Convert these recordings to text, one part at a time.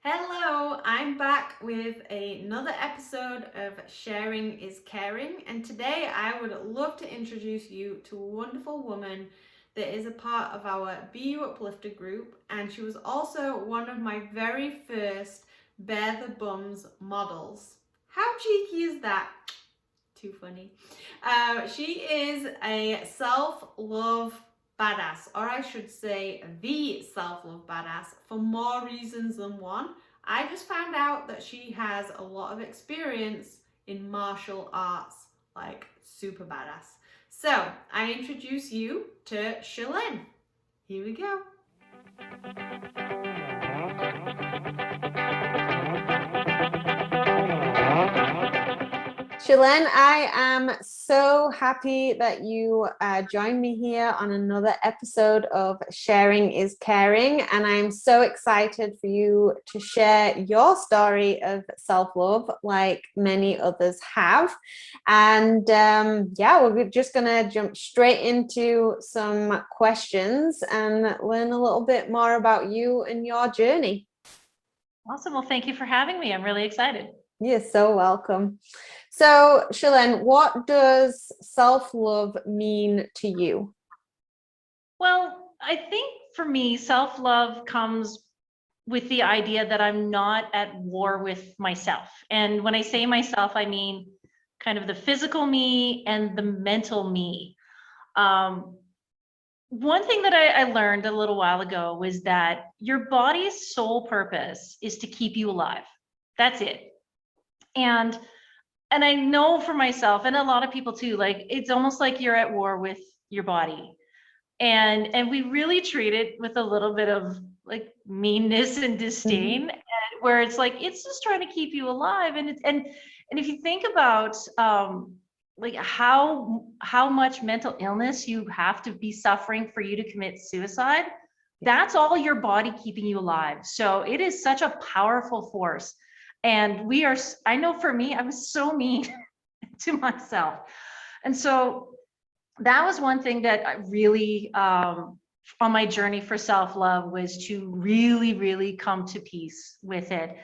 Hello, I'm back with another episode of Sharing is Caring, and today I would love to introduce you to a wonderful woman that is a part of our BU Uplifter group, and she was also one of my very first Bear the Bums models. How cheeky is that? Too funny. She is a self-love badass, or I should say the self-love badass, for more reasons than one. I just found out that she has a lot of experience in martial arts, like super badass. So I introduce you to Chaylene. Here we go. Chaylene, I am so happy that you joined me here on another episode of Sharing is Caring, and I'm so excited for you to share your story of self-love like many others have. And yeah, we're just going to jump straight into some questions and learn a little bit more about you and your journey. Awesome. Well, thank you for having me. I'm really excited. You're so welcome. So, Chaylene, what does self-love mean to you? Well, I think for me, self-love comes with the idea that I'm not at war with myself. And when I say myself, I mean kind of the physical me and the mental me. Um, One thing that I learned a little while ago was that your body's sole purpose is to keep you alive. That's it. And and I know for myself and a lot of people too, like it's almost like you're at war with your body. And we really treat it with a little bit of like meanness and disdain, Mm-hmm. and where it's like it's just trying to keep you alive. And if you think about like how much mental illness you have to be suffering for you to commit suicide, that's all your body keeping you alive. So it is such a powerful force. And I know for me, I was so mean to myself. And so that was one thing that I really, on my journey for self-love, was to really come to peace with it.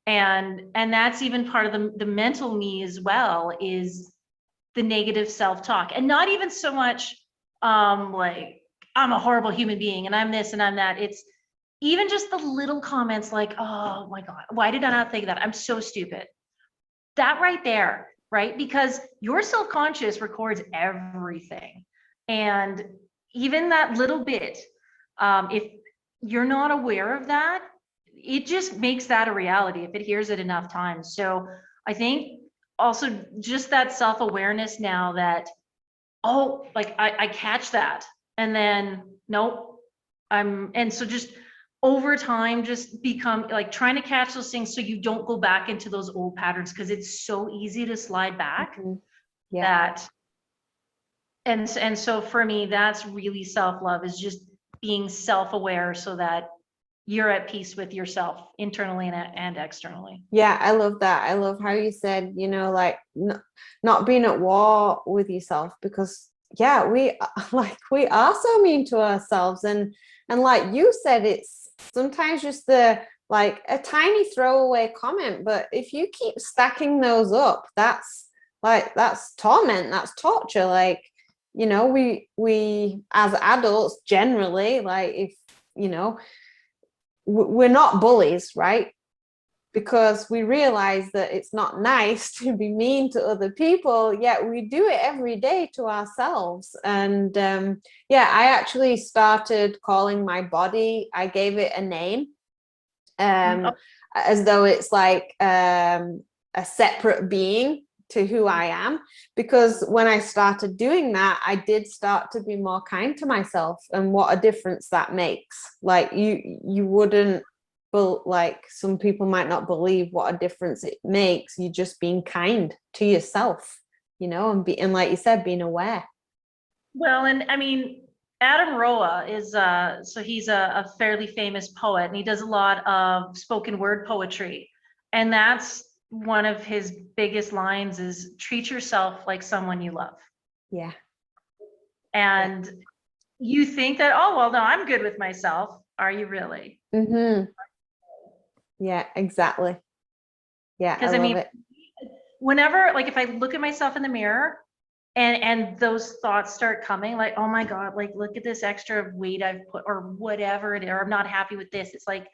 And that's even part of the mental me as well, is the negative self-talk. And not even so much like I'm a horrible human being and I'm this and I'm that. It's even just the little comments like, oh my God, why did I not think of that? I'm so stupid. That right there, right? Because your subconscious records everything. And even that little bit, if you're not aware of that, it just makes that a reality if it hears it enough times. So I think also just that self-awareness now that, oh, like I catch that. And then, nope, and so just over time, just become like trying to catch those things so you don't go back into those old patterns, because it's so easy to slide back. Mm-hmm. Yeah. That and so for me, that's really self-love, is just being self-aware so that you're at peace with yourself internally and externally. Yeah, I love that. I love how you said, like not being at war with yourself, because yeah, we like we are so mean to ourselves, and like you said, it's sometimes just the like a tiny throwaway comment, but if you keep stacking those up, that's torment, that's torture. Like, we as adults generally, like if we're not bullies, right? Because we realize that it's not nice to be mean to other people, yet we do it every day to ourselves. And yeah, I actually started calling my body, I gave it a name, as though it's like a separate being to who I am, because when I started doing that, I did start to be more kind to myself, and what a difference that makes. Like you wouldn't, but like some people might not believe what a difference it makes, you just being kind to yourself, and like you said, being aware. Well, and I mean, Adam Roa is so he's a fairly famous poet, and he does a lot of spoken word poetry. And that's one of his biggest lines is treat yourself like someone you love. Yeah. And you think that, oh, well, no, I'm good with myself. Are you really? Mm-hmm. Yeah, exactly. Yeah, I Because I love mean, it. whenever, like, if I look at myself in the mirror and those thoughts start coming, like, oh my God, like, look at this extra weight I've put, or whatever it is, or I'm not happy with this. It's like,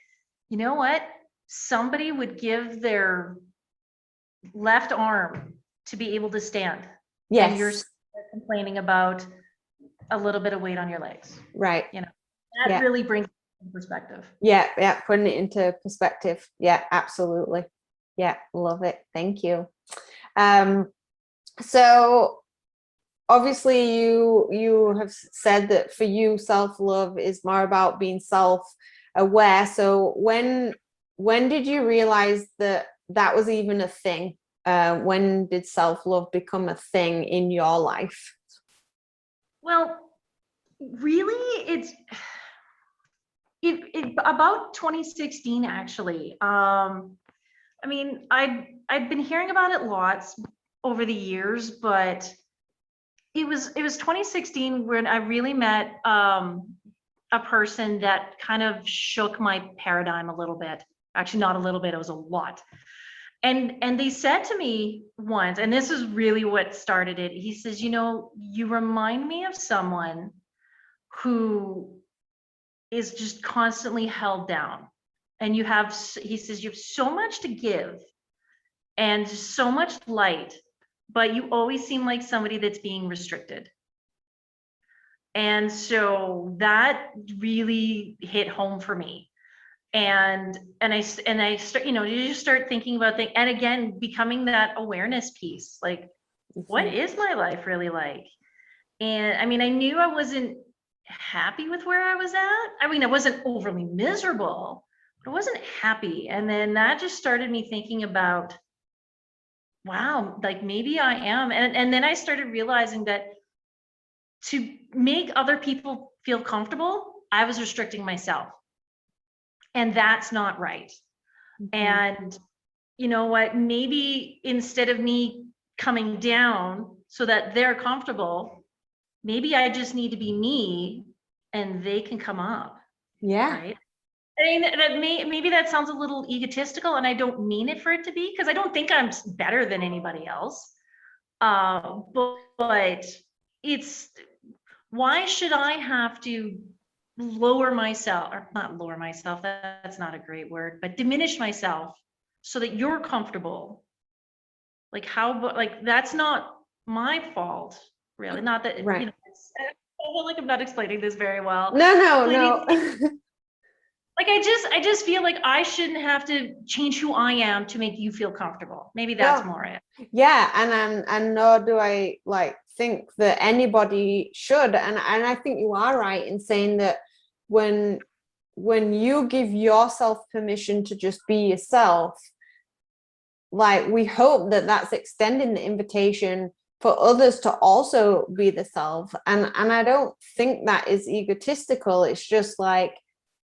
you know what? Somebody would give their left arm to be able to stand, and you're Yes, complaining about a little bit of weight on your legs. right. You know, that Yeah. really brings it into perspective. Yeah, putting it into perspective. Yeah, absolutely. Yeah, love it. Thank you. So obviously you have said that for you self-love is more about being self-aware. So when did you realize that that was even a thing? When did self-love become a thing in your life? Well, really, it about 2016 actually. I mean, I've been hearing about it lots over the years, but it was 2016 when I really met a person that kind of shook my paradigm a little bit. Actually, not a little bit, it was a lot. And they said to me once, and this is really what started it. He says, you know, you remind me of someone who is just constantly held down. And he says, you have so much to give and so much light, but you always seem like somebody that's being restricted. And so that really hit home for me. And I start, you know, you just start thinking about things, and again, becoming that awareness piece, like, what Mhm. is my life really like? And I mean, I knew I wasn't happy with where I was at. I mean, I wasn't overly miserable, but I wasn't happy. And then that just started me thinking about, wow, like maybe I am. And then I started realizing that to make other people feel comfortable, I was restricting myself. And that's not right. Mhm. And you know what? Maybe instead of me coming down so that they're comfortable, maybe I just need to be me and they can come up, Yeah. right? I mean, maybe that sounds a little egotistical, and I don't mean it for it to be, because I don't think I'm better than anybody else. But it's, why should I have to lower myself, or not lower myself, that's not a great word, but diminish myself so that you're comfortable? Like, like, that's not my fault, really. Not that, Right. I feel like I'm not explaining this very well. No, no, But it's no. like, I just feel like I shouldn't have to change who I am to make you feel comfortable. Maybe that's No. more it. Yeah, and nor do I like think that anybody should. And I think you are right in saying that when when you give yourself permission to just be yourself, like we hope that that's extending the invitation for others to also be the self. And I don't think that is egotistical. It's just like,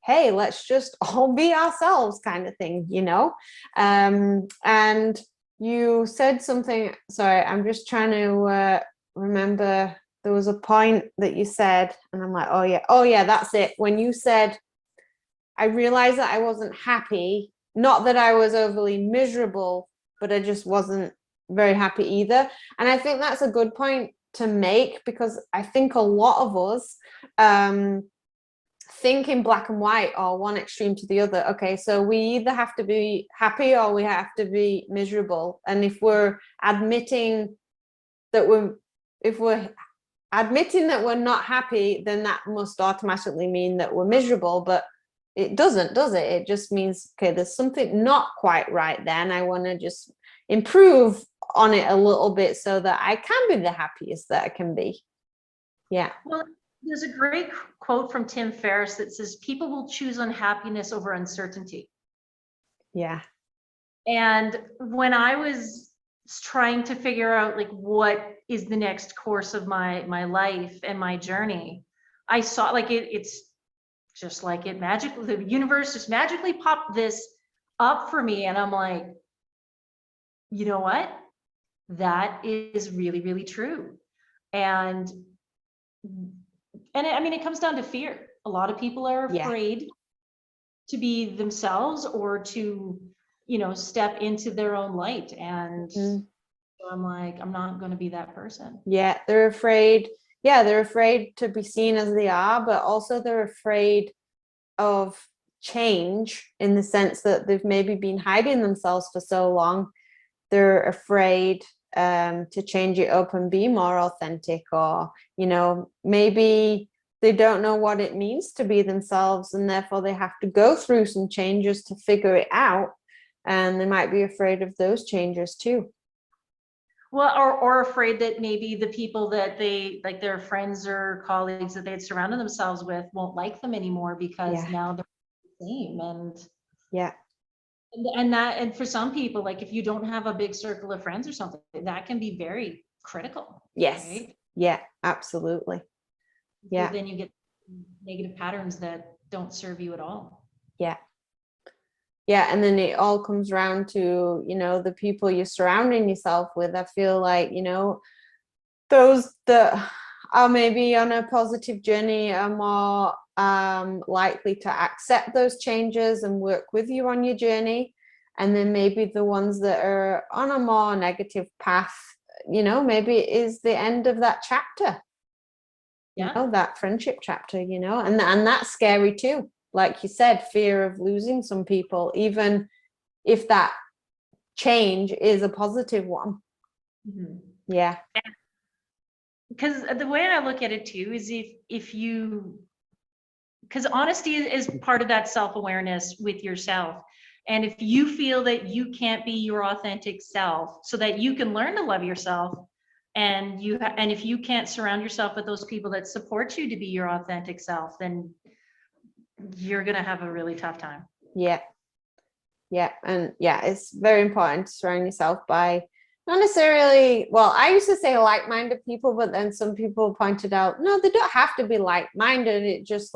hey, let's just all be ourselves kind of thing, you know. And you said something, sorry, I'm just trying to remember. There was a point that you said and I'm like, oh yeah, that's it. When you said, I realized that I wasn't happy, not that I was overly miserable, but I just wasn't very happy either. And I think that's a good point to make, because I think a lot of us think in black and white, or one extreme to the other. Okay, so we either have to be happy or we have to be miserable. And if we're admitting that if we're admitting that we're not happy, then that must automatically mean that we're miserable. But it doesn't, does it? It just means, okay, there's something not quite right there, and I want to just improve on it a little bit so that I can be the happiest that I can be. Yeah. Well, there's a great quote from Tim Ferriss that says, people will choose unhappiness over uncertainty. Yeah. And when I was trying to figure out, like, what is the next course of my life and my journey, I saw, like, it's just like it magically, the universe just magically popped this up for me, and I'm like, you know what? That is really, really true. And I mean, it comes down to fear. A lot of people are Yeah. afraid to be themselves or to, step into their own light. And so I'm like, I'm not going to be that person. Yeah, they're afraid. Yeah, they're afraid to be seen as they are, but also they're afraid of change in the sense that they've maybe been hiding themselves for so long. They're afraid to change it up and be more authentic, or maybe they don't know what it means to be themselves, and therefore they have to go through some changes to figure it out, and they might be afraid of those changes too. Well, or afraid that maybe the people that they like, their friends or colleagues that they had surrounded themselves with, won't like them anymore because now they're the same. And for some people, like if you don't have a big circle of friends or something, that can be very critical. Yes. Right? Yeah, absolutely. Yeah. So then you get negative patterns that don't serve you at all. Yeah. Yeah, and then it all comes around to, the people you're surrounding yourself with. I feel like, those that are maybe on a positive journey are more likely to accept those changes and work with you on your journey. And then maybe the ones that are on a more negative path, maybe it is the end of that chapter. That friendship chapter, and that's scary too. Like you said, fear of losing some people, even if that change is a positive one. Yeah. Because the way I look at it too is because honesty is part of that self-awareness with yourself. And if you feel that you can't be your authentic self so that you can learn to love yourself, and if you can't surround yourself with those people that support you to be your authentic self, then you're going to have a really tough time. Yeah. And it's very important to surround yourself by not necessarily, well, I used to say like-minded people, but then some people pointed out, no, they don't have to be like-minded. It just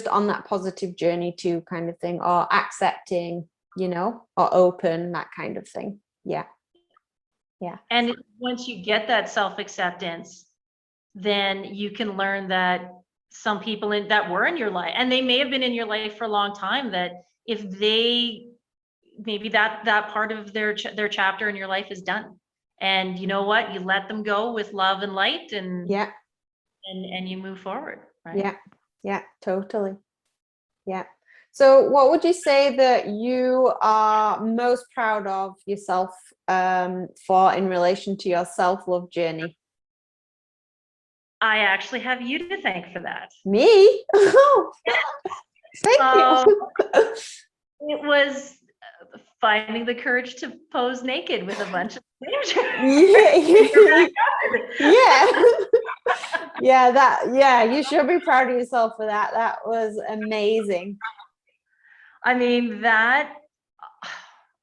on that positive journey too, kind of thing, or accepting, or open, that kind of thing. Yeah. And once you get that self-acceptance, then you can learn that some people that were in your life, and they may have been in your life for a long time, that if they maybe that part of their chapter in your life is done, and you know what, you let them go with love and light, and and you move forward, right? Yeah, totally. Yeah. So what would you say that you are most proud of yourself for in relation to your self-love journey? I actually have you to thank for that. Me? Thank you. It was finding the courage to pose naked with a bunch of you should be proud of yourself for that. That was amazing. I mean, that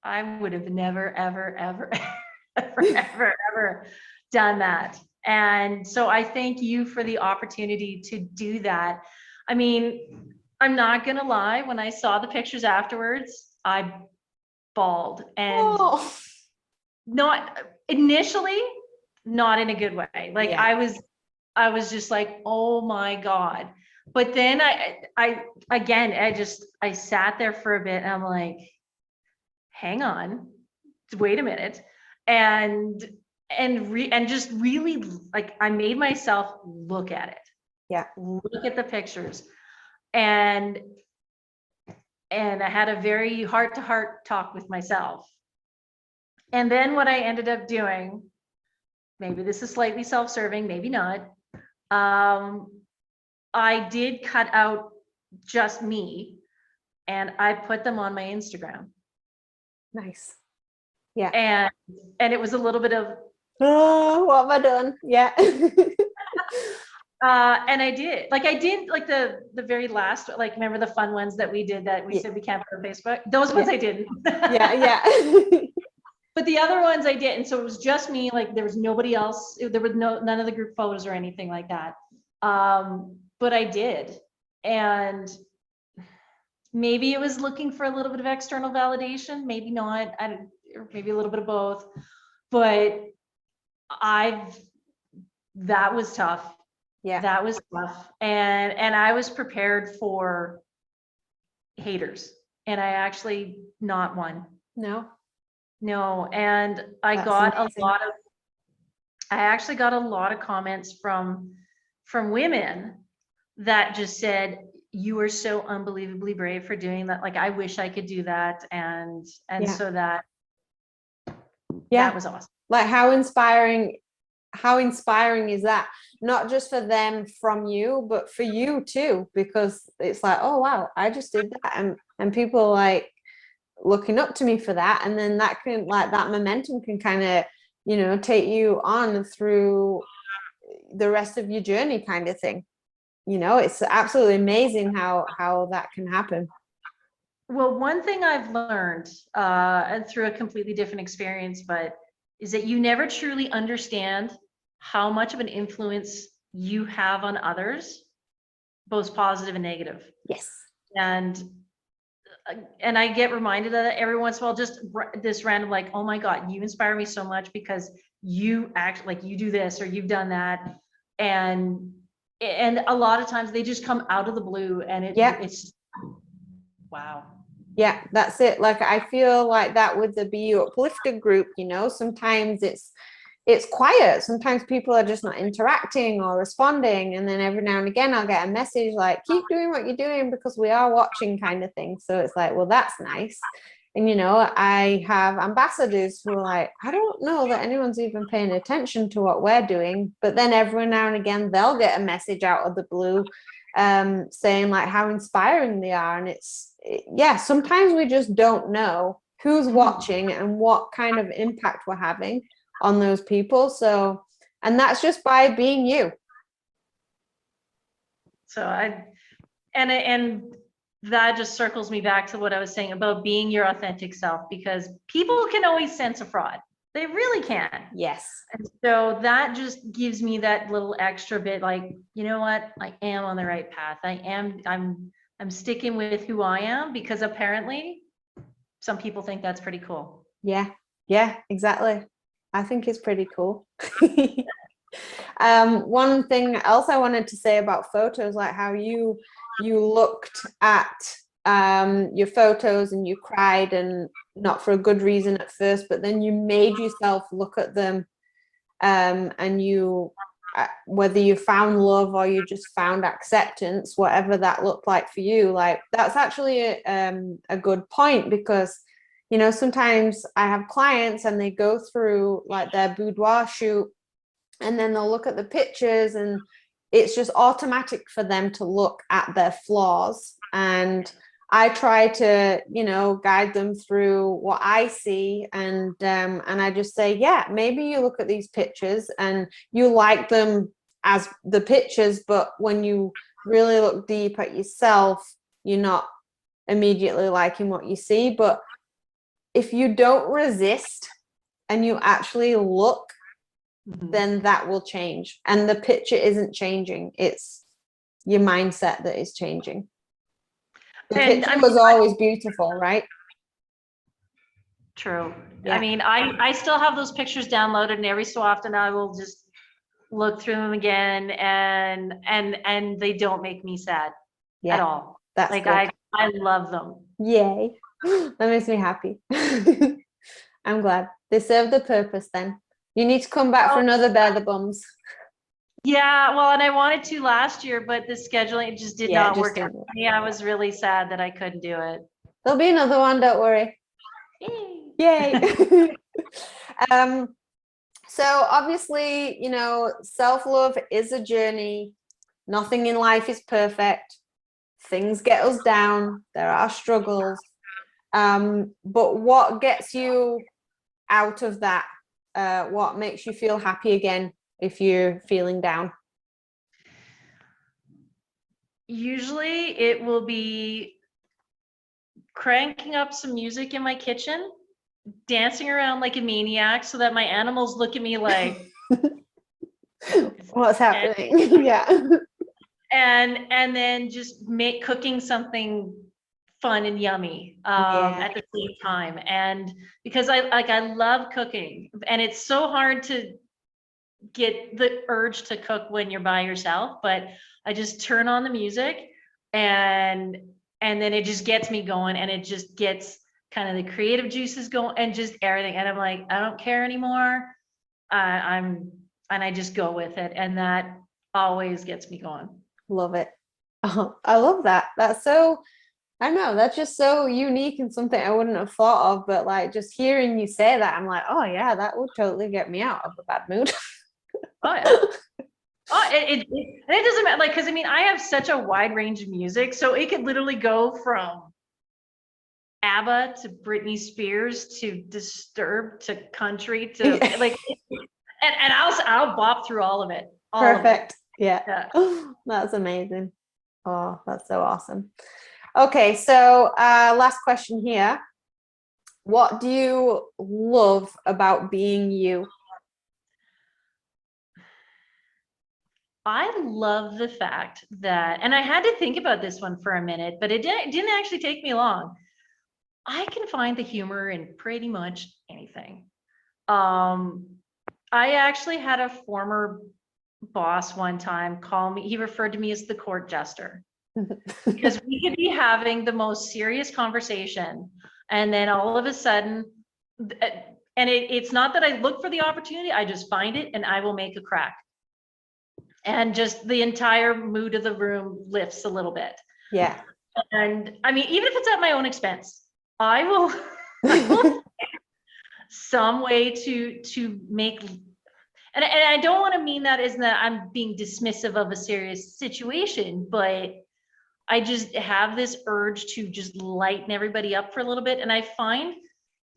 I would have never, ever, ever, ever done that. And so I thank you for the opportunity to do that. I mean, I'm not gonna lie, when I saw the pictures afterwards, I bawled, and not initially, not in a good way. Like I was just like, oh my God. But then I sat there for a bit and I'm like, hang on, wait a minute. And just really, like, I made myself look at it. Yeah. Look at the pictures. And I had a very heart-to-heart talk with myself. And then what I ended up doing, maybe this is slightly self-serving, maybe not. I did cut out just me and I put them on my Instagram. Nice. Yeah. And it was a little bit of, oh, what have I done? Yeah. and I did like the very last, like, remember the fun ones that we did that we said we can't put on Facebook? Those ones I didn't. Yeah. But the other ones I did. And so it was just me, like there was nobody else. There was none of the group photos or anything like that. But I did. And maybe it was looking for a little bit of external validation, maybe not, or maybe a little bit of both. But that was tough. Yeah. That was tough. And I was prepared for haters, and I actually not one. No, No, and I that's got a amazing. lot of, I actually got a lot of comments from women that just said, you are so unbelievably brave for doing that. Like, I wish I could do that. And Yeah. so that Yeah. was awesome. Like how inspiring is that? Not just for them from you, but for you too, because it's like, oh wow, I just did that, and people are like looking up to me for that, and then that can, like, that momentum can kind of, you know, take you on through the rest of your journey, kind of thing. You know, it's absolutely amazing how that can happen. Well, one thing I've learned, and through a completely different experience, but is that you never truly understand how much of an influence you have on others, both positive and negative. Yes. And I get reminded of that every once in a while, just this random, like, oh my God, you inspire me so much because you act like you do this or you've done that. And a lot of times they just come out of the blue, and it's wow. Yeah, that's it. Like, I feel like that with the Be You Uplifted group, you know, sometimes it's quiet. Sometimes people are just not interacting or responding. And then every now and again I'll get a message like, keep doing what you're doing because we are watching, kind of thing. So it's like, well, that's nice. And, you know, I have ambassadors who are like, I don't know that anyone's even paying attention to what we're doing. But then every now and again, they'll get a message out of the blue saying like how inspiring they are. And yeah, sometimes we just don't know who's watching and what kind of impact we're having on those people. So, and that's just by being you. So and that just circles me back to what I was saying about being your authentic self, because people can always sense a fraud. They really can. Yes. And so that just gives me that little extra bit, like, you know what? I am on the right path. I'm sticking with who I am, because apparently some people think that's pretty cool. Yeah. Yeah, exactly. I think it's pretty cool. One thing else I wanted to say about photos, like how you looked at your photos and you cried, and not for a good reason at first, but then you made yourself look at them, and you whether you found love or you just found acceptance, whatever that looked like for you, like that's actually a good point, because you know, sometimes I have clients and they go through like their boudoir shoot, and then they'll look at the pictures and it's just automatic for them to look at their flaws. And I try to, you know, guide them through what I see, and I just say, yeah, maybe you look at these pictures and you like them as the pictures, but when you really look deep at yourself, you're not immediately liking what you see. But if you don't resist and you actually look, then that will change. And the picture isn't changing. It's your mindset that is changing. The picture was always beautiful, right? True. Yeah. I mean, I still have those pictures downloaded, and every so often I will just look through them again, and they don't make me sad at all. That's like good. I love them. Yay. That makes me happy. I'm glad. They serve the purpose then. You need to come back for another Bear the Bums. Yeah, well, and I wanted to last year, but the scheduling just did not work out for me. I was really sad that I couldn't do it. There'll be another one, don't worry. Yay. So obviously, you know, self-love is a journey. Nothing in life is perfect. Things get us down. There are struggles. But what gets you out of that? What makes you feel happy again if you're feeling down? Usually it will be cranking up some music in my kitchen, dancing around like a maniac so that my animals look at me like, what's happening? Yeah. And then just cooking something fun and yummy at the same time. And because I love cooking, and it's so hard to get the urge to cook when you're by yourself, but I just turn on the music and and then it just gets me going, and it just gets kind of the creative juices going and just everything. And I'm like, I don't care anymore. And I just go with it. And that always gets me going. Love it. Oh, I love that. That's so, I don't know, that's just so unique and something I wouldn't have thought of. But like just hearing you say that, I'm like, oh yeah, that would totally get me out of a bad mood. Oh yeah. Oh, it doesn't matter. Like, cause I mean, I have such a wide range of music. So it could literally go from ABBA to Britney Spears to Disturbed to country to like, and I'll bop through all of it. Perfect. Yeah. That's amazing. Oh, that's so awesome. Okay, so last question here. What do you love about being you? I love the fact that, and I had to think about this one for a minute, but it didn't actually take me long. I can find the humor in pretty much anything. I actually had a former boss one time call me, he referred to me as the court jester, because we could be having the most serious conversation, and then all of a sudden, and it's not that I look for the opportunity, I just find it and I will make a crack. And just the entire mood of the room lifts a little bit. Yeah. And I mean, even if it's at my own expense, I will some way to make, and I don't want to mean that as that I'm being dismissive of a serious situation, but I just have this urge to just lighten everybody up for a little bit. And I find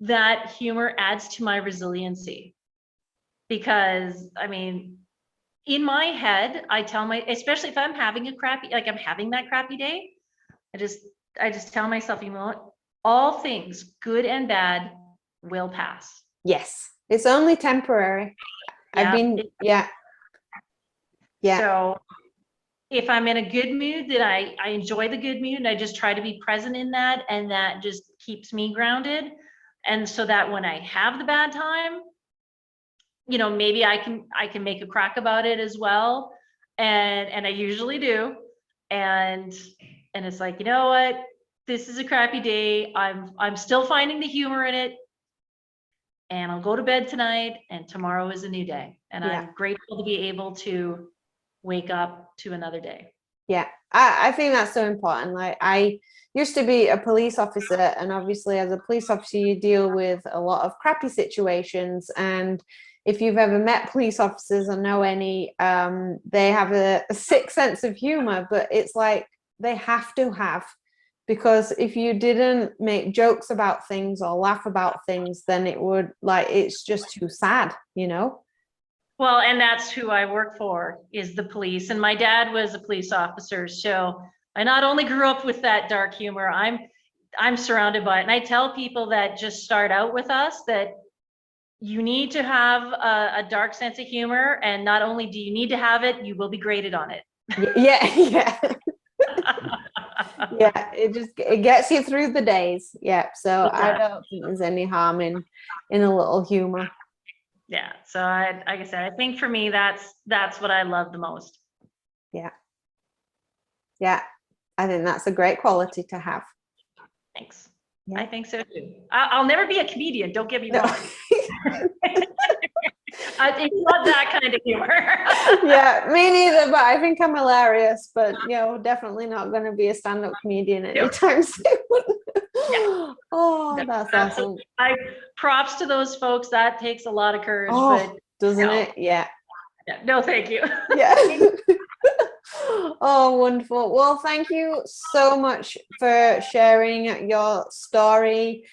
that humor adds to my resiliency, because I mean, in my head, I tell especially if I'm having I'm having that crappy day, I just tell myself, you know what, all things good and bad will pass. Yes. It's only temporary. Yeah. So if I'm in a good mood, then I enjoy the good mood, and I just try to be present in that, and that just keeps me grounded. And so that when I have the bad time, you know, maybe I can make a crack about it as well. And I usually do. And it's like, you know what, this is a crappy day. I'm still finding the humor in it. And I'll go to bed tonight, and tomorrow is a new day. And I'm grateful to be able to wake up to another day. Yeah, I think that's so important. Like, I used to be a police officer, and obviously as a police officer, you deal with a lot of crappy situations. And if you've ever met police officers or know any, they have a sick sense of humor, but it's like they have to have, because if you didn't make jokes about things or laugh about things, then it would, like, it's just too sad, you know? Well, and that's who I work for, is the police. And my dad was a police officer. So I not only grew up with that dark humor, I'm surrounded by it. And I tell people that just start out with us that you need to have a dark sense of humor. And not only do you need to have it, you will be graded on it. Yeah. Yeah, it gets you through the days. Yeah, so I don't think there's any harm in a little humor. Yeah, so like I said, I think for me that's what I love the most. Yeah, I think that's a great quality to have. Thanks. Yeah. I think so too. I'll never be a comedian, don't get me wrong. It's not that kind of humor. Yeah, me neither, but I think I'm hilarious, but you know, definitely not going to be a stand-up comedian anytime soon. Yeah. Oh, that's awesome. Props to those folks. That takes a lot of courage. Oh, but doesn't it? Yeah. No, thank you. Yeah. Oh, wonderful. Well, thank you so much for sharing your story.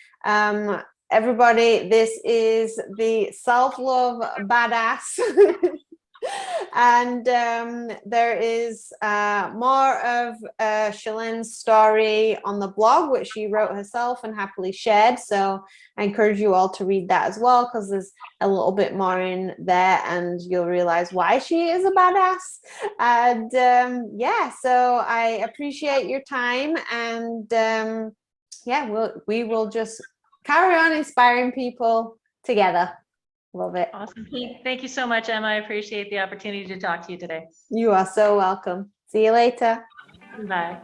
Everybody, this is the Self-Love Badass. And there is more of Chaylene's story on the blog, which she wrote herself and happily shared. So I encourage you all to read that as well, because there's a little bit more in there, and you'll realize why she is a badass. And yeah, so I appreciate your time, and yeah, we will just carry on inspiring people together. Love it. Awesome. Thank you so much, Emma. I appreciate the opportunity to talk to you today. You are so welcome. See you later. Bye.